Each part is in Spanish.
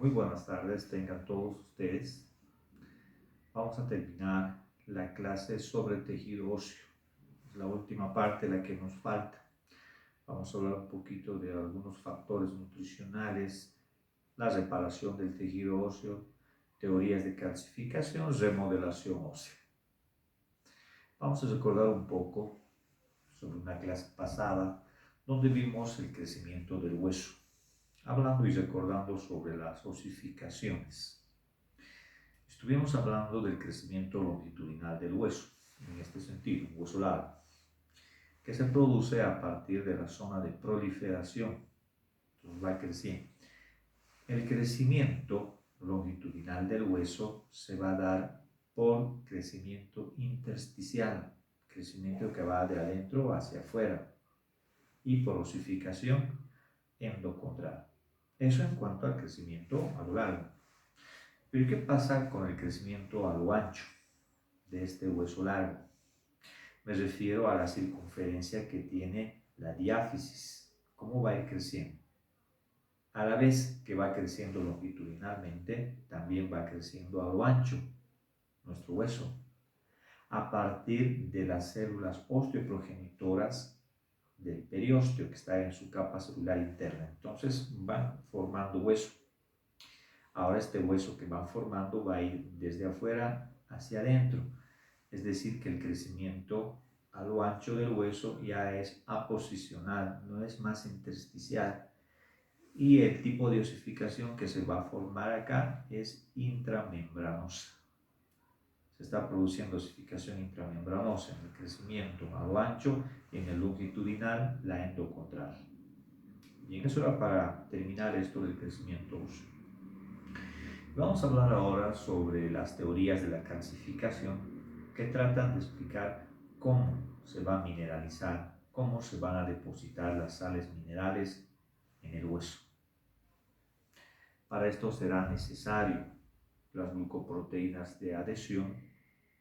Muy buenas tardes, tengan todos ustedes. Vamos a terminar la clase sobre tejido óseo. Es la última parte, la que nos falta. Vamos a hablar un poquito de algunos factores nutricionales, la reparación del tejido óseo, teorías de calcificación, remodelación ósea. Vamos a recordar un poco sobre una clase pasada donde vimos el crecimiento del hueso, hablando y recordando sobre las osificaciones. Estuvimos hablando del crecimiento longitudinal del hueso, en este sentido, un hueso largo, que se produce a partir de la zona de proliferación, entonces va creciendo. El crecimiento longitudinal del hueso se va a dar por crecimiento intersticial, crecimiento que va de adentro hacia afuera, y por osificación endocondral. Eso en cuanto al crecimiento a lo largo. Pero ¿qué pasa con el crecimiento a lo ancho de este hueso largo? Me refiero a la circunferencia que tiene la diáfisis. ¿Cómo va a ir creciendo? A la vez que va creciendo longitudinalmente, también va creciendo a lo ancho nuestro hueso, a partir de las células osteoprogenitoras del periósteo que está en su capa celular interna. Entonces van formando hueso. Ahora este hueso que van formando va a ir desde afuera hacia adentro, es decir, que el crecimiento a lo ancho del hueso ya es aposicional, no es más intersticial. Y el tipo de osificación que se va a formar acá es intramembranosa. Se está produciendo osificación intramembranosa en el crecimiento a lo ancho y en el longitudinal la endocondral. Bien, eso era para terminar esto del crecimiento óseo. Vamos a hablar ahora sobre las teorías de la calcificación que tratan de explicar cómo se va a mineralizar, cómo se van a depositar las sales minerales en el hueso. Para esto será necesario las glucoproteínas de adhesión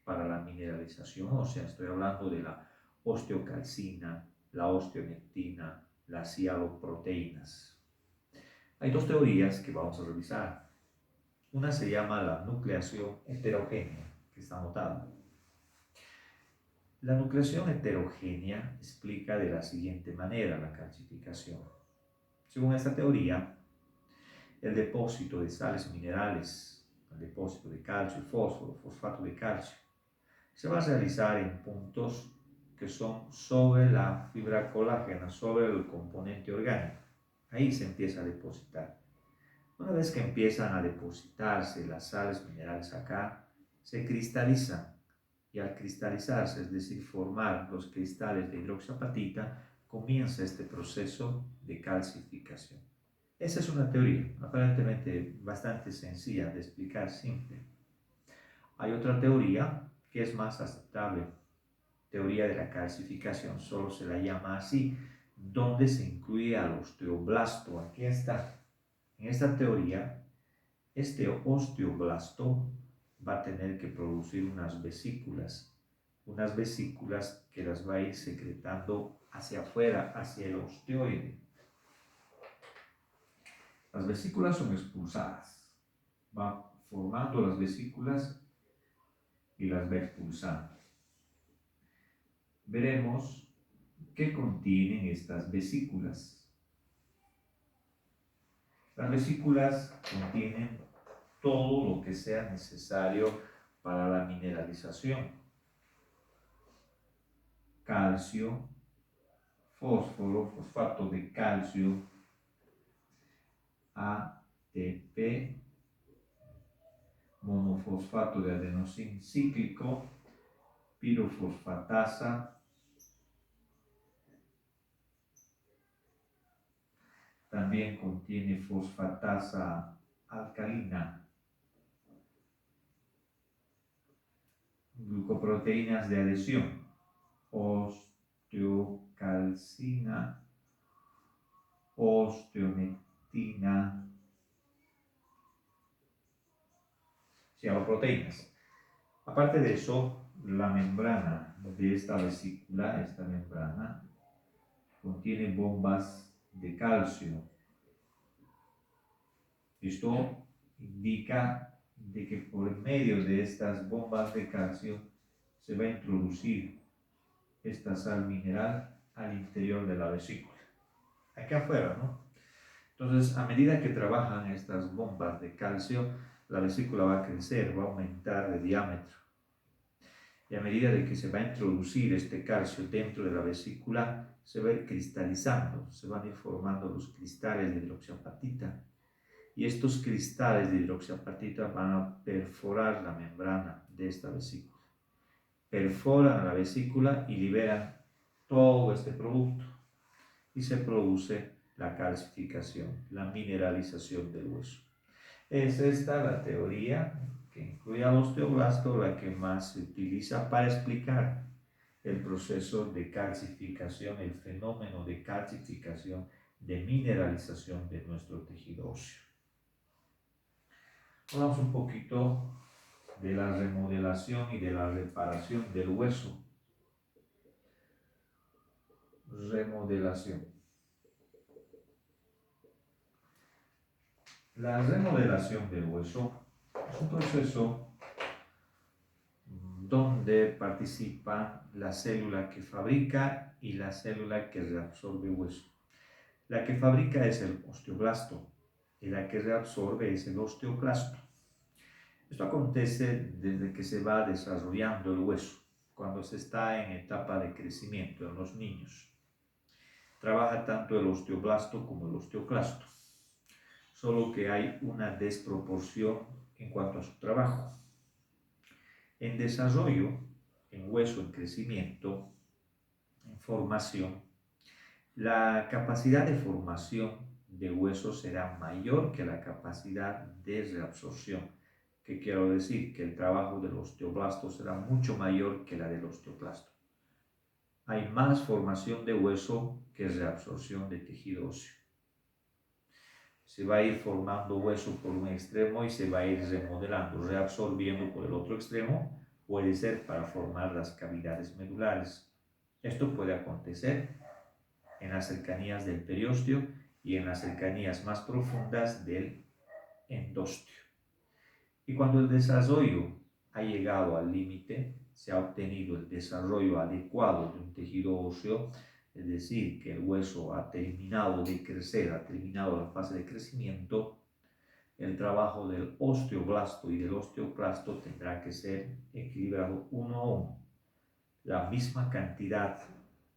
para la mineralización ósea. Estoy hablando de la osteocalcina, la osteonectina, las cialoproteínas. Hay dos teorías que vamos a revisar. Una se llama la nucleación heterogénea, que está anotada. La nucleación heterogénea explica de la siguiente manera la calcificación. Según esta teoría, el depósito de sales minerales, el depósito de calcio y fósforo, fosfato de calcio, se va a realizar en puntos que son sobre la fibra colágena, sobre el componente orgánico. Ahí se empieza a depositar. Una vez que empiezan a depositarse las sales minerales acá, se cristalizan y al cristalizarse, es decir, formar los cristales de hidroxiapatita, comienza este proceso de calcificación. Esa es una teoría, aparentemente bastante sencilla de explicar, simple. Hay otra teoría que es más aceptable, teoría de la calcificación, solo se la llama así, donde se incluye al osteoblasto. Aquí está. En esta teoría, este osteoblasto va a tener que producir unas vesículas que las va a ir secretando hacia afuera, hacia el osteoide. Las vesículas son expulsadas, va formando las vesículas y las va expulsando. Veremos qué contienen estas vesículas. Las vesículas contienen todo lo que sea necesario para la mineralización. Calcio, fósforo, fosfato de calcio, ATP, monofosfato de adenosín cíclico, pirofosfatasa, también contiene fosfatasa alcalina, glucoproteínas de adhesión, osteocalcina, osteonectina, cialoproteínas. Aparte de eso, la membrana de esta vesícula, esta membrana, contiene bombas de calcio. Esto indica de que por medio de estas bombas de calcio se va a introducir esta sal mineral al interior de la vesícula, aquí afuera, ¿no? Entonces, a medida que trabajan estas bombas de calcio, la vesícula va a crecer, va a aumentar de diámetro. Y a medida de que se va a introducir este calcio dentro de la vesícula, se va a ir cristalizando, se van a ir formando los cristales de hidroxiapatita. Y estos cristales de hidroxiapatita van a perforar la membrana de esta vesícula. Perforan la vesícula y liberan todo este producto. Y se produce la calcificación, la mineralización del hueso. Es esta la teoría que incluye al osteoblasto, la que más se utiliza para explicar el proceso de calcificación, el fenómeno de calcificación, de mineralización de nuestro tejido óseo. Hablamos un poquito de la remodelación y de la reparación del hueso. Remodelación. La remodelación del hueso es un proceso donde participan la célula que fabrica y la célula que reabsorbe hueso. La que fabrica es el osteoblasto y la que reabsorbe es el osteoclasto. Esto acontece desde que se va desarrollando el hueso, cuando se está en etapa de crecimiento en los niños. Trabaja tanto el osteoblasto como el osteoclasto, solo que hay una desproporción en cuanto a su trabajo. En desarrollo, en hueso en crecimiento, en formación, la capacidad de formación de hueso será mayor que la capacidad de reabsorción. ¿Qué quiero decir? Que el trabajo del osteoblasto será mucho mayor que la del osteoclasto. Hay más formación de hueso que reabsorción de tejido óseo. Se va a ir formando hueso por un extremo y se va a ir remodelando, reabsorbiendo por el otro extremo. Puede ser para formar las cavidades medulares. Esto puede acontecer en las cercanías del periósteo y en las cercanías más profundas del endostio. Y cuando el desarrollo ha llegado al límite, se ha obtenido el desarrollo adecuado de un tejido óseo, es decir, que el hueso ha terminado de crecer, ha terminado la fase de crecimiento, el trabajo del osteoblasto y del osteoclasto tendrá que ser equilibrado uno a uno. La misma cantidad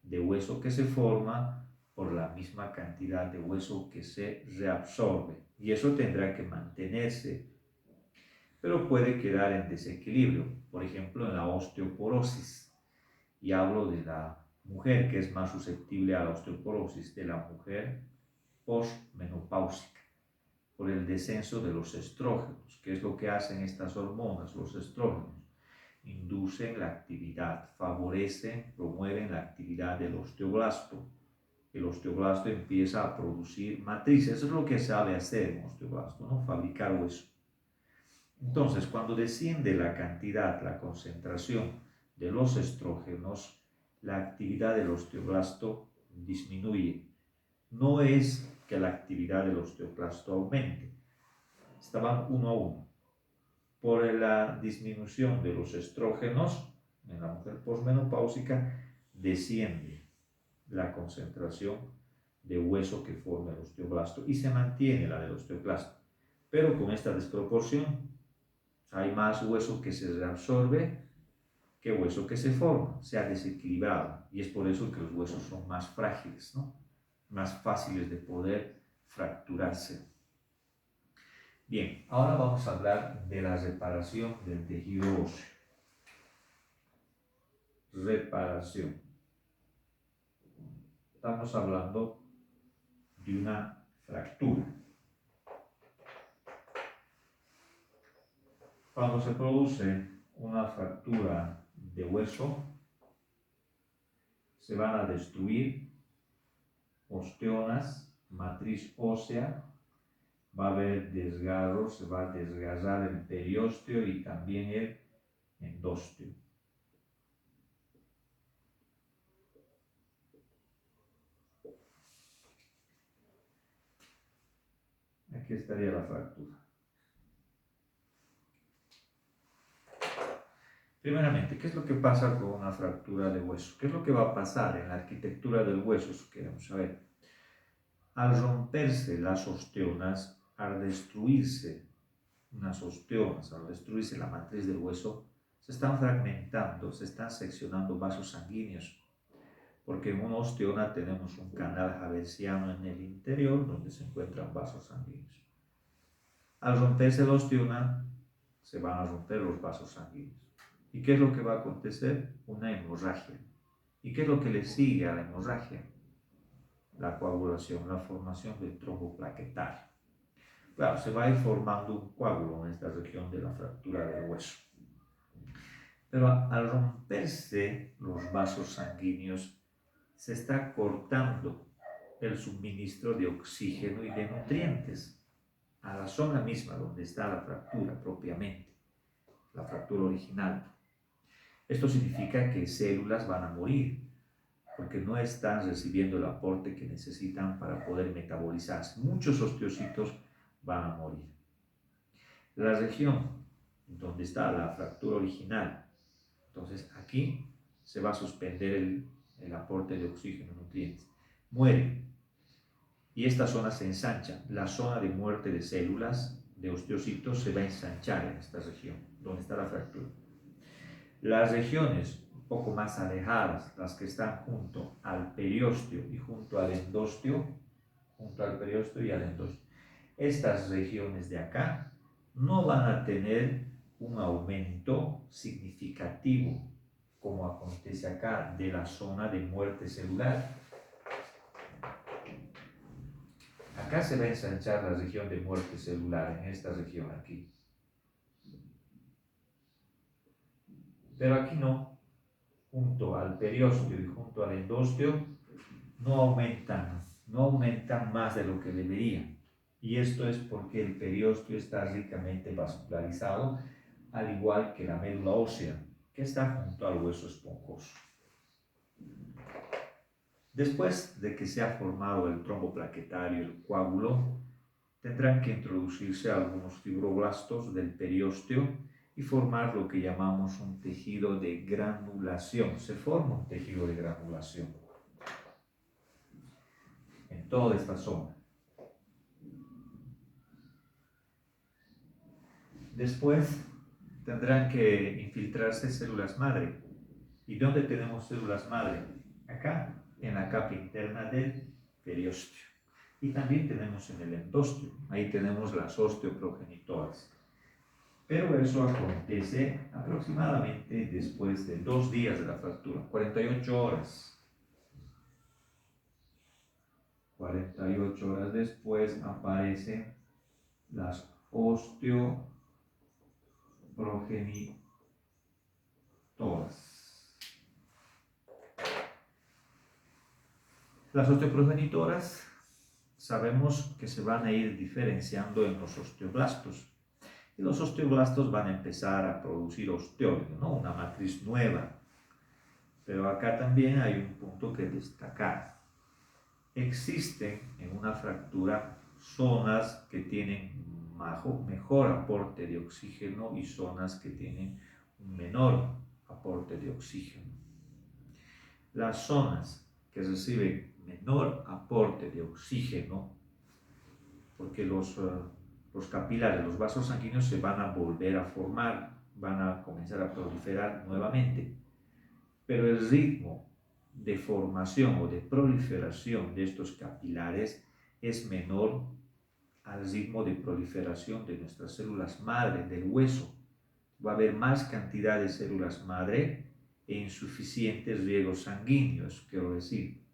de hueso que se forma por la misma cantidad de hueso que se reabsorbe. Y eso tendrá que mantenerse, pero puede quedar en desequilibrio, por ejemplo en la osteoporosis. Y hablo de la mujer que es más susceptible a la osteoporosis, de la mujer postmenopáusica, por el descenso de los estrógenos. ¿Qué es lo que hacen estas hormonas, los estrógenos? Inducen la actividad, favorecen, promueven la actividad del osteoblasto. El osteoblasto empieza a producir matrices, eso es lo que sabe hacer un osteoblasto, ¿no? Fabricar hueso. Entonces, cuando desciende la cantidad, la concentración de los estrógenos, la actividad del osteoblasto disminuye. No es que la actividad del osteoclasto aumente, estaban uno a uno. Por la disminución de los estrógenos en la mujer posmenopáusica, desciende la concentración de hueso que forma el osteoblasto y se mantiene la del osteoclasto. Pero con esta desproporción, hay más hueso que se reabsorbe que hueso que se forma, se ha desequilibrado. Y es por eso que los huesos son más frágiles, ¿no? Más fáciles de poder fracturarse. Bien, ahora vamos a hablar de la reparación del tejido óseo. Reparación. Estamos hablando de una fractura. Cuando se produce una fractura de hueso, se van a destruir osteonas, matriz ósea, va a haber desgarro, se va a desgarrar el periósteo y también el endostio. Aquí estaría la fractura. Primeramente, ¿qué es lo que pasa con una fractura de hueso? ¿Qué es lo que va a pasar en la arquitectura del hueso? Eso queremos saber. Al romperse las osteonas, al destruirse unas osteonas, al destruirse la matriz del hueso, se están fragmentando, se están seccionando vasos sanguíneos, porque en una osteona tenemos un canal javersiano en el interior donde se encuentran vasos sanguíneos. Al romperse la osteona, se van a romper los vasos sanguíneos. ¿Y qué es lo que va a acontecer? Una hemorragia. ¿Y qué es lo que le sigue a la hemorragia? La coagulación, la formación del trombo plaquetario. Claro, se va a ir formando un coágulo en esta región de la fractura del hueso. Pero al romperse los vasos sanguíneos, se está cortando el suministro de oxígeno y de nutrientes a la zona misma donde está la fractura propiamente, la fractura original. Esto significa que células van a morir porque no están recibiendo el aporte que necesitan para poder metabolizarse. Muchos osteocitos van a morir. La región donde está la fractura original, entonces aquí se va a suspender el aporte de oxígeno y nutrientes. Muere. Y esta zona se ensancha. La zona de muerte de células, de osteocitos, se va a ensanchar en esta región, donde está la fractura. Las regiones un poco más alejadas, las que están junto al periósteo y junto al endosteo, junto al periósteo y al endosteo, estas regiones de acá no van a tener un aumento significativo, como acontece acá, de la zona de muerte celular. Acá se va a ensanchar la región de muerte celular, en esta región aquí. Pero aquí no, junto al periósteo y junto al endosteo, no aumentan más de lo que deberían. Y esto es porque el periósteo está ricamente vascularizado, al igual que la médula ósea, que está junto al hueso esponjoso. Después de que se ha formado el trombo plaquetario, el coágulo, tendrán que introducirse algunos fibroblastos del periósteo y formar lo que llamamos un tejido de granulación. Se forma un tejido de granulación en toda esta zona. Después tendrán que infiltrarse células madre. ¿Y dónde tenemos células madre? Acá, en la capa interna del periósteo. Y también tenemos en el endosteo. Ahí tenemos las osteoprogenitoras. Pero eso acontece aproximadamente después de 2 días de la fractura, 48 horas. 48 horas después aparecen las osteoprogenitoras. Las osteoprogenitoras sabemos que se van a ir diferenciando en los osteoblastos. Y los osteoblastos van a empezar a producir osteólido, ¿no? Una matriz nueva. Pero acá también hay un punto que destacar. Existen en una fractura zonas que tienen mejor aporte de oxígeno y zonas que tienen un menor aporte de oxígeno. Las zonas que reciben menor aporte de oxígeno, porque los capilares, los vasos sanguíneos se van a volver a formar, van a comenzar a proliferar nuevamente, pero el ritmo de formación o de proliferación de estos capilares es menor al ritmo de proliferación de nuestras células madre del hueso. Va a haber más cantidad de células madre e insuficientes riegos sanguíneos, quiero decir.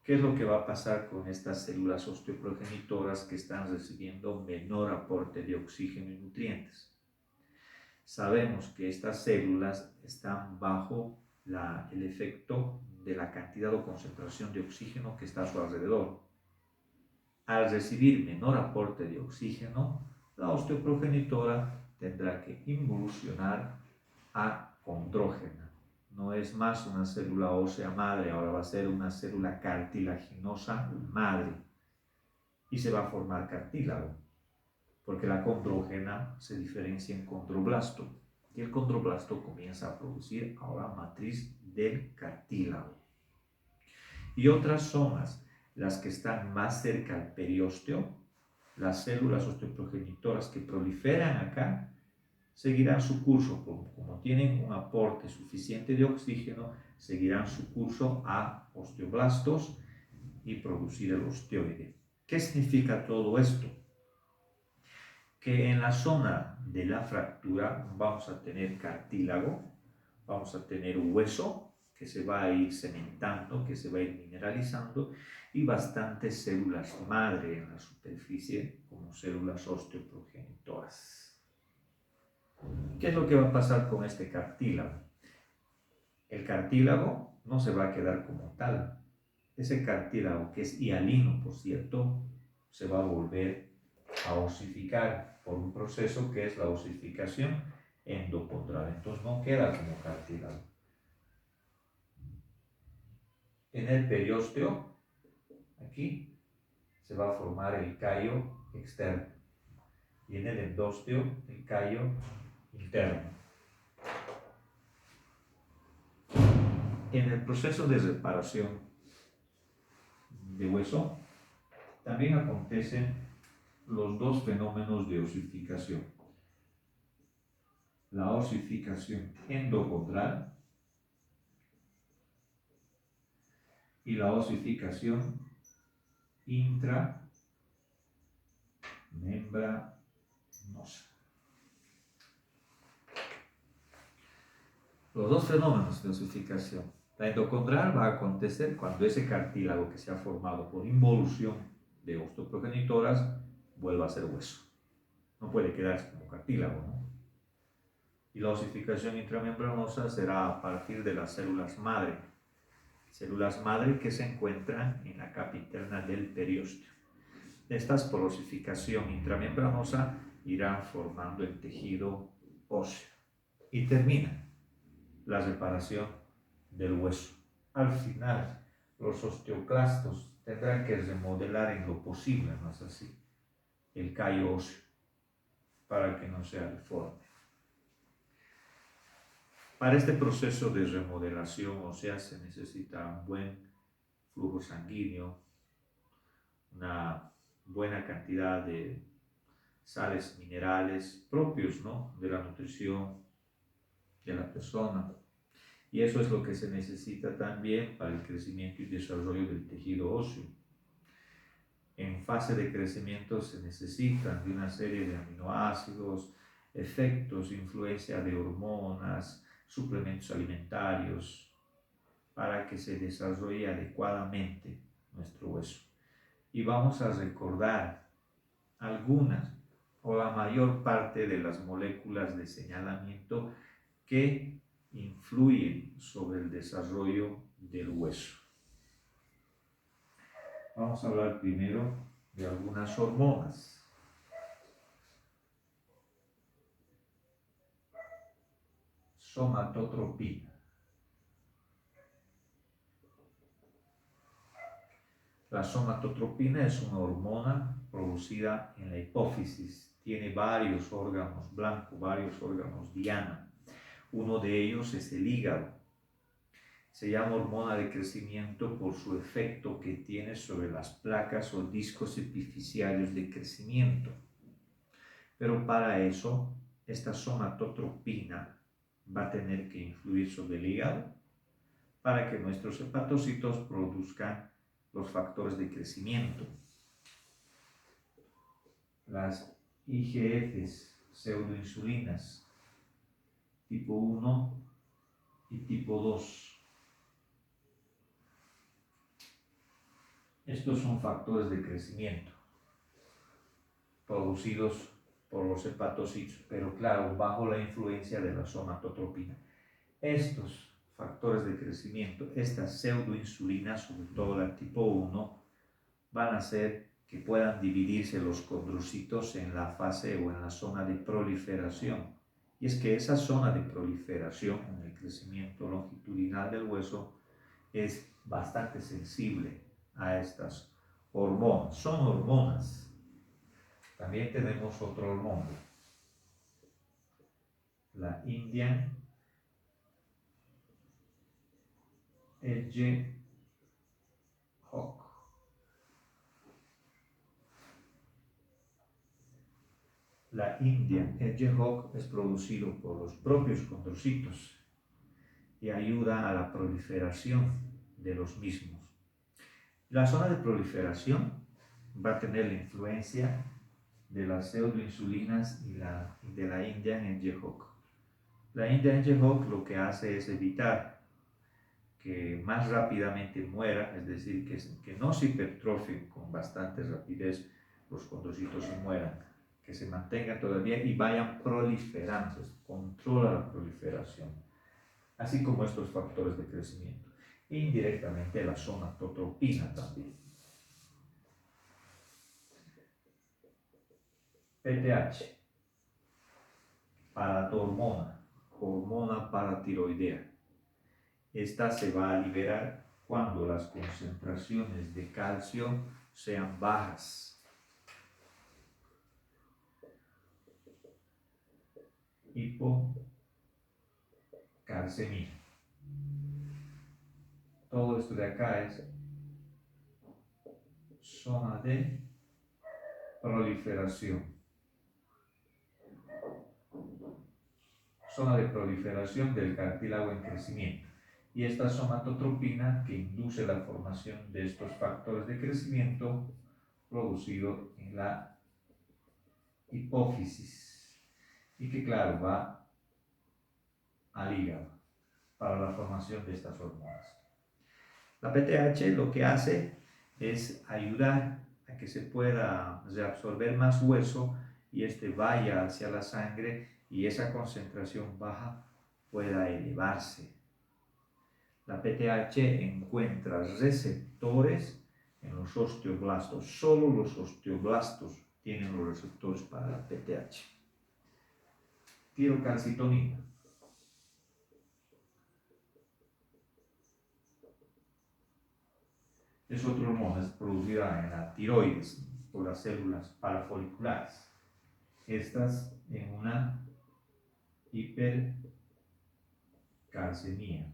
¿Qué es lo que va a pasar con estas células osteoprogenitoras que están recibiendo menor aporte de oxígeno y nutrientes? Sabemos que estas células están bajo el efecto de la cantidad o concentración de oxígeno que está a su alrededor. Al recibir menor aporte de oxígeno, la osteoprogenitora tendrá que involucionar a condrógena. No es más una célula ósea madre, ahora va a ser una célula cartilaginosa madre y se va a formar cartílago, porque la condrógena se diferencia en condroblasto. Y el condroblasto comienza a producir ahora matriz del cartílago. Y otras zonas, las que están más cerca al periósteo, las células osteoprogenitoras que proliferan acá, seguirán su curso, como tienen un aporte suficiente de oxígeno, seguirán su curso a osteoblastos y producir el osteoide. ¿Qué significa todo esto? Que en la zona de la fractura vamos a tener cartílago, vamos a tener hueso que se va a ir cementando, que se va a ir mineralizando, y bastantes células madre en la superficie como células osteoprogenitoras. ¿Qué es lo que va a pasar con este cartílago? El cartílago no se va a quedar como tal. Ese cartílago, que es hialino, por cierto, se va a volver a osificar por un proceso que es la osificación endocondral. Entonces no queda como cartílago. En el periósteo, aquí, se va a formar el callo externo. Y en el endósteo, el callo interno. En el proceso de reparación de hueso, también acontecen los dos fenómenos de osificación. La osificación endocondral y la osificación intramembranosa. Los dos fenómenos de osificación. La endocondral va a acontecer cuando ese cartílago que se ha formado por involución de osteoprogenitoras vuelva a ser hueso. No puede quedarse como cartílago, ¿no? Y la osificación intramembranosa será a partir de las células madre que se encuentran en la capa interna del periósteo. Estas por osificación intramembranosa irán formando el tejido óseo y termina la reparación del hueso. Al final, los osteoclastos tendrán que remodelar en lo posible, no es así, el callo óseo para que no sea deforme. Para este proceso de remodelación ósea se necesita un buen flujo sanguíneo, una buena cantidad de sales minerales propios, ¿no?, de la nutrición de la persona. Y eso es lo que se necesita también para el crecimiento y desarrollo del tejido óseo. En fase de crecimiento se necesitan de una serie de aminoácidos, efectos, influencia de hormonas, suplementos alimentarios, para que se desarrolle adecuadamente nuestro hueso. Y vamos a recordar algunas o la mayor parte de las moléculas de señalamiento que influyen sobre el desarrollo del hueso. Vamos a hablar primero de algunas hormonas. Somatotropina. La somatotropina es una hormona producida en la hipófisis. Tiene varios órganos blancos, varios órganos diana. Uno de ellos es el hígado. Se llama hormona de crecimiento por su efecto que tiene sobre las placas o discos epifisiarios de crecimiento. Pero para eso, esta somatotropina va a tener que influir sobre el hígado para que nuestros hepatocitos produzcan los factores de crecimiento. Las IGFs, pseudoinsulinas, tipo 1 y tipo 2. Estos son factores de crecimiento producidos por los hepatocitos, pero claro, bajo la influencia de la somatotropina. Estos factores de crecimiento, estas pseudoinsulinas, sobre todo la tipo 1, van a hacer que puedan dividirse los condrocitos en la fase o en la zona de proliferación. Y es que esa zona de proliferación en el crecimiento longitudinal del hueso es bastante sensible a estas hormonas. Son hormonas. También tenemos otro hormona, la Indian Hedgehog. La Indian Hedgehog es producido por los propios condrocitos y ayuda a la proliferación de los mismos. La zona de proliferación va a tener la influencia de las pseudoinsulinas y de la Indian Hedgehog. La Indian Hedgehog lo que hace es evitar que más rápidamente muera, es decir, que no se hipertrofien con bastante rapidez los condrocitos y mueran, que se mantengan todavía y vayan proliferando, controla la proliferación, así como estos factores de crecimiento. E indirectamente la somatotropina también. PTH, paratormona, hormona paratiroidea. Esta se va a liberar cuando las concentraciones de calcio sean bajas. Hipocalcemia. Todo esto de acá es zona de proliferación. Zona de proliferación del cartílago en crecimiento. Y esta somatotropina que induce la formación de estos factores de crecimiento producido en la hipófisis y que claro va al hígado para la formación de estas hormonas. La PTH lo que hace es ayudar a que se pueda reabsorber más hueso y este vaya hacia la sangre y esa concentración baja pueda elevarse. La PTH encuentra receptores en los osteoblastos. Solo los osteoblastos tienen los receptores para la PTH. Tirocalcitonina. Es otra hormona, es producida en la tiroides por las células parafoliculares. Estas en una hipercalcemia.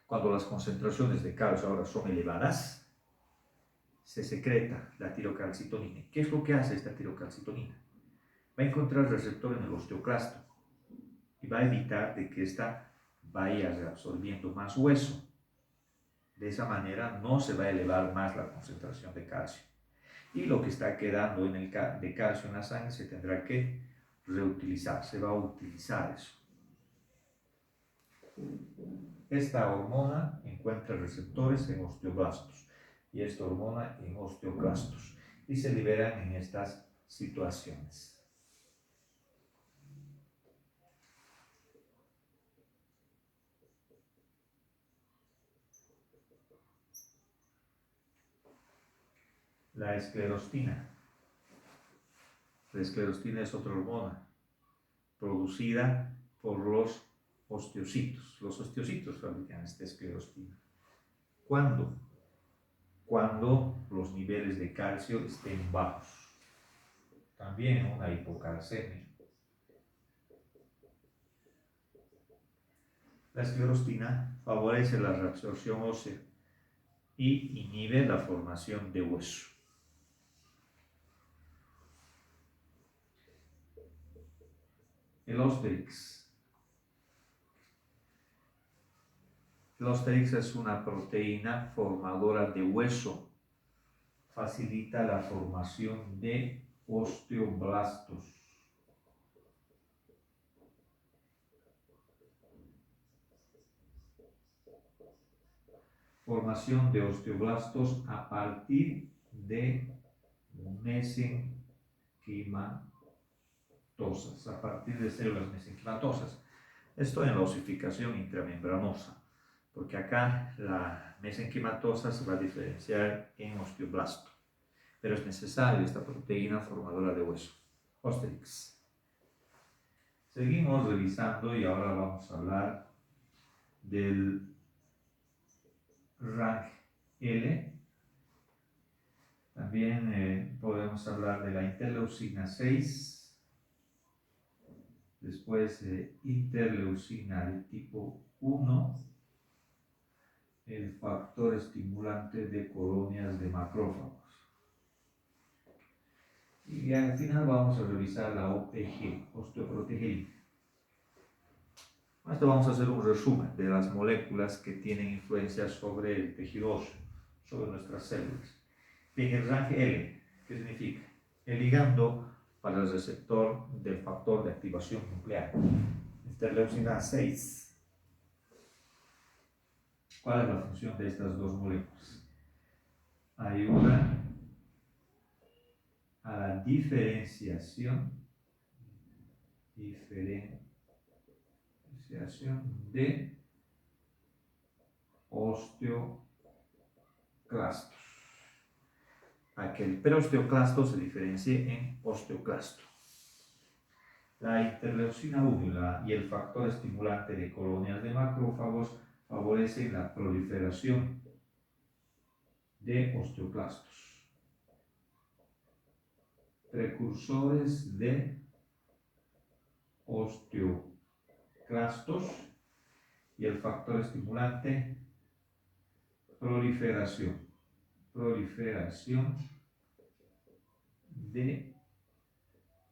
Cuando las concentraciones de calcio ahora son elevadas, se secreta la tirocalcitonina. ¿Qué es lo que hace esta tirocalcitonina? Va a encontrar receptor en el osteoclasto y va a evitar de que ésta vaya reabsorbiendo más hueso. De esa manera no se va a elevar más la concentración de calcio. Y lo que está quedando de calcio en la sangre se tendrá que reutilizar, se va a utilizar eso. Esta hormona encuentra receptores en osteoblastos y esta hormona en osteoclastos y se liberan en estas situaciones. La esclerostina. La esclerostina es otra hormona producida por los osteocitos. Los osteocitos fabrican esta esclerostina. ¿Cuándo? Cuando los niveles de calcio estén bajos. También una hipocalcemia. La esclerostina favorece la reabsorción ósea y inhibe la formación de hueso. El Osterix. El Osterix es una proteína formadora de hueso. Facilita la formación de osteoblastos. Formación de osteoblastos a partir de mesenquimatosas, a partir de células mesenquimatosas. Esto en la osificación intramembranosa, porque acá la mesenquimatosa se va a diferenciar en osteoblasto, pero es necesaria esta proteína formadora de hueso, Osterix. Seguimos revisando y ahora vamos a hablar del rank L. También podemos hablar de la interleucina 6 Después interleucina de tipo 1, el factor estimulante de colonias de macrófagos. Y al final vamos a revisar la OPG, osteoprotegerina. Con esto vamos a hacer un resumen de las moléculas que tienen influencia sobre el tejido óseo, sobre nuestras células. Bien, el RANG L, ¿qué significa? El ligando para el receptor del factor de activación nuclear, interleucina 6. ¿Cuál es la función de estas dos moléculas? Ayuda a la diferenciación de osteoclastos, a que el perosteoclasto se diferencie en osteoclasto. La interleucina 1 y el factor estimulante de colonias de macrófagos favorecen la proliferación de osteoclastos, precursores de osteoclastos, y el factor estimulante proliferación de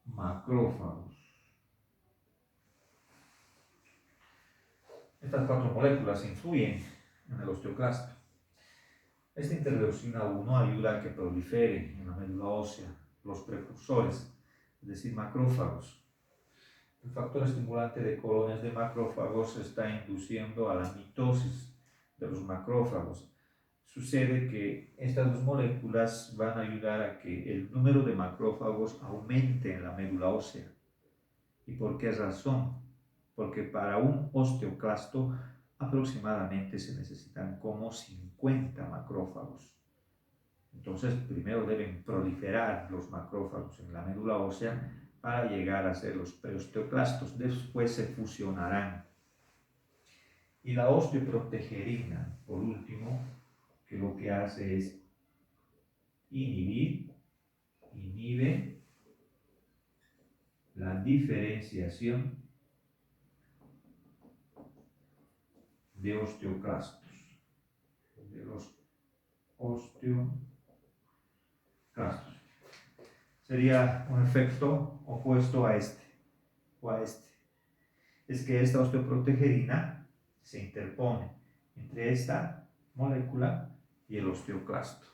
macrófagos. Estas cuatro moléculas influyen en el osteoclasto. Esta interleucina 1 ayuda a que proliferen en la médula ósea los precursores, es decir, macrófagos. El factor estimulante de colonias de macrófagos está induciendo a la mitosis de los macrófagos. Sucede que estas dos moléculas van a ayudar a que el número de macrófagos aumente en la médula ósea. ¿Y por qué razón? Porque para un osteoclasto aproximadamente se necesitan como 50 macrófagos. Entonces, primero deben proliferar los macrófagos en la médula ósea para llegar a ser los preosteoclastos. Después se fusionarán. Y la osteoprotegerina, por último, que lo que hace es inhibe la diferenciación de osteoclastos, de los osteoclastos. Sería un efecto opuesto a este o a este. Es que esta osteoprotegerina se interpone entre esta molécula y el osteoclasto,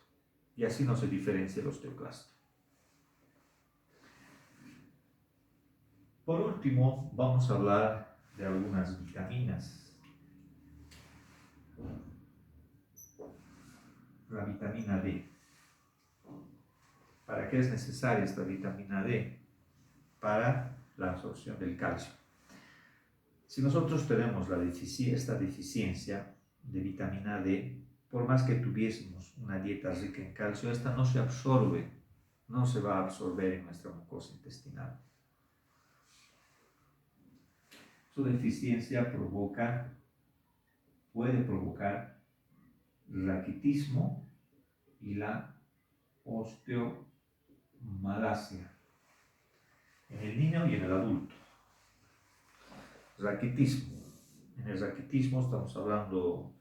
y así no se diferencia el osteoclasto. Por último, vamos a hablar de algunas vitaminas. La vitamina D. ¿Para qué es necesaria esta vitamina D? Para la absorción del calcio. Si nosotros tenemos esta deficiencia de vitamina D, por más que tuviésemos una dieta rica en calcio, esta no se absorbe, no se va a absorber en nuestra mucosa intestinal. Su deficiencia puede provocar raquitismo y la osteomalacia en el niño y en el adulto. Raquitismo. En el raquitismo estamos hablando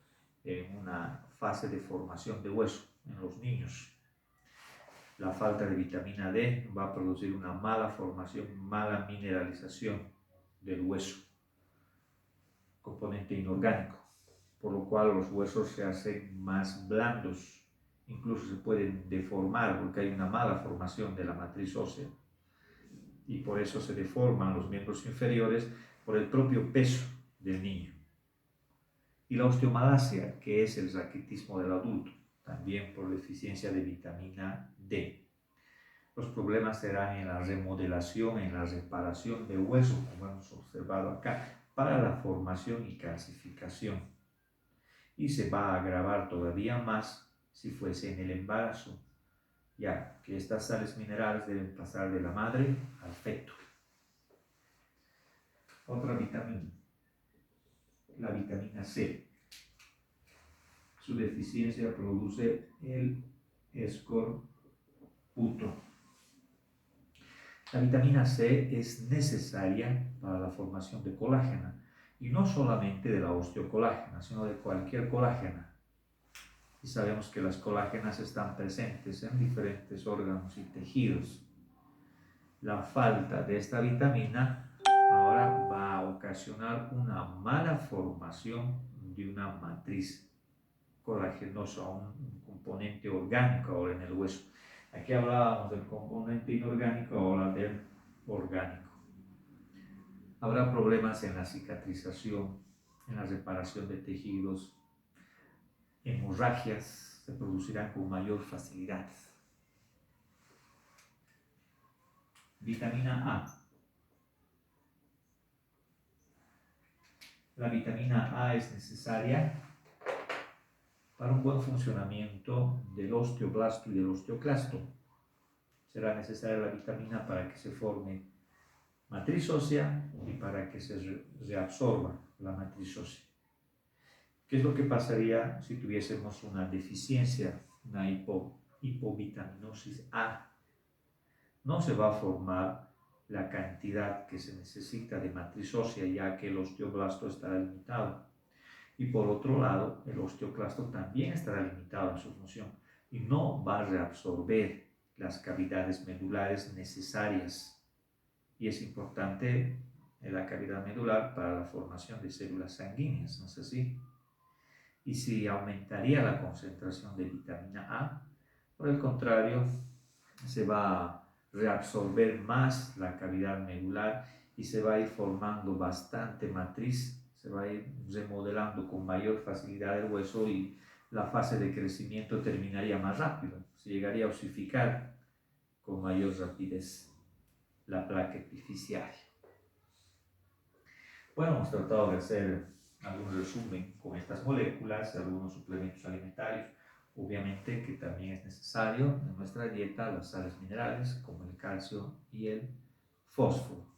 en una fase de formación de hueso en los niños. La falta de vitamina D va a producir una mala formación, mala mineralización del hueso, componente inorgánico, por lo cual los huesos se hacen más blandos, incluso se pueden deformar porque hay una mala formación de la matriz ósea, y por eso se deforman los miembros inferiores por el propio peso del niño. Y la osteomalacia, que es el raquitismo del adulto, también por deficiencia de vitamina D. Los problemas serán en la remodelación, en la reparación de hueso, como hemos observado acá, para la formación y calcificación. Y se va a agravar todavía más si fuese en el embarazo, ya que estas sales minerales deben pasar de la madre al feto. Otra vitamina, la vitamina C. Su deficiencia produce el escorbuto. La vitamina C es necesaria para la formación de colágeno, y no solamente de la osteocolágena, sino de cualquier colágena. Y sabemos que las colágenas están presentes en diferentes órganos y tejidos. La falta de esta vitamina ahora va a ocasionar una mala formación de una matriz colagenosa, un componente orgánico ahora en el hueso. Aquí hablábamos del componente inorgánico, ahora del orgánico. Habrá problemas en la cicatrización, en la reparación de tejidos, hemorragias se producirán con mayor facilidad. Vitamina A. La vitamina A es necesaria para un buen funcionamiento del osteoblasto y del osteoclasto. Será necesaria la vitamina para que se forme matriz ósea y para que se reabsorba la matriz ósea. ¿Qué es lo que pasaría si tuviésemos una deficiencia, una hipovitaminosis A? No se va a formar la cantidad que se necesita de matriz ósea, ya que el osteoblasto estará limitado. Y por otro lado, el osteoclasto también estará limitado en su función y no va a reabsorber las cavidades medulares necesarias. Y es importante la cavidad medular para la formación de células sanguíneas, ¿no es así? Y si aumentaría la concentración de vitamina A, por el contrario, se va a reabsorber más la cavidad medular y se va a ir formando bastante matriz, se va a ir remodelando con mayor facilidad el hueso y la fase de crecimiento terminaría más rápido, se llegaría a osificar con mayor rapidez la placa epifisiaria. Bueno, hemos tratado de hacer algún resumen con estas moléculas, algunos suplementos alimentarios. Obviamente que también es necesario en nuestra dieta las sales minerales como el calcio y el fósforo.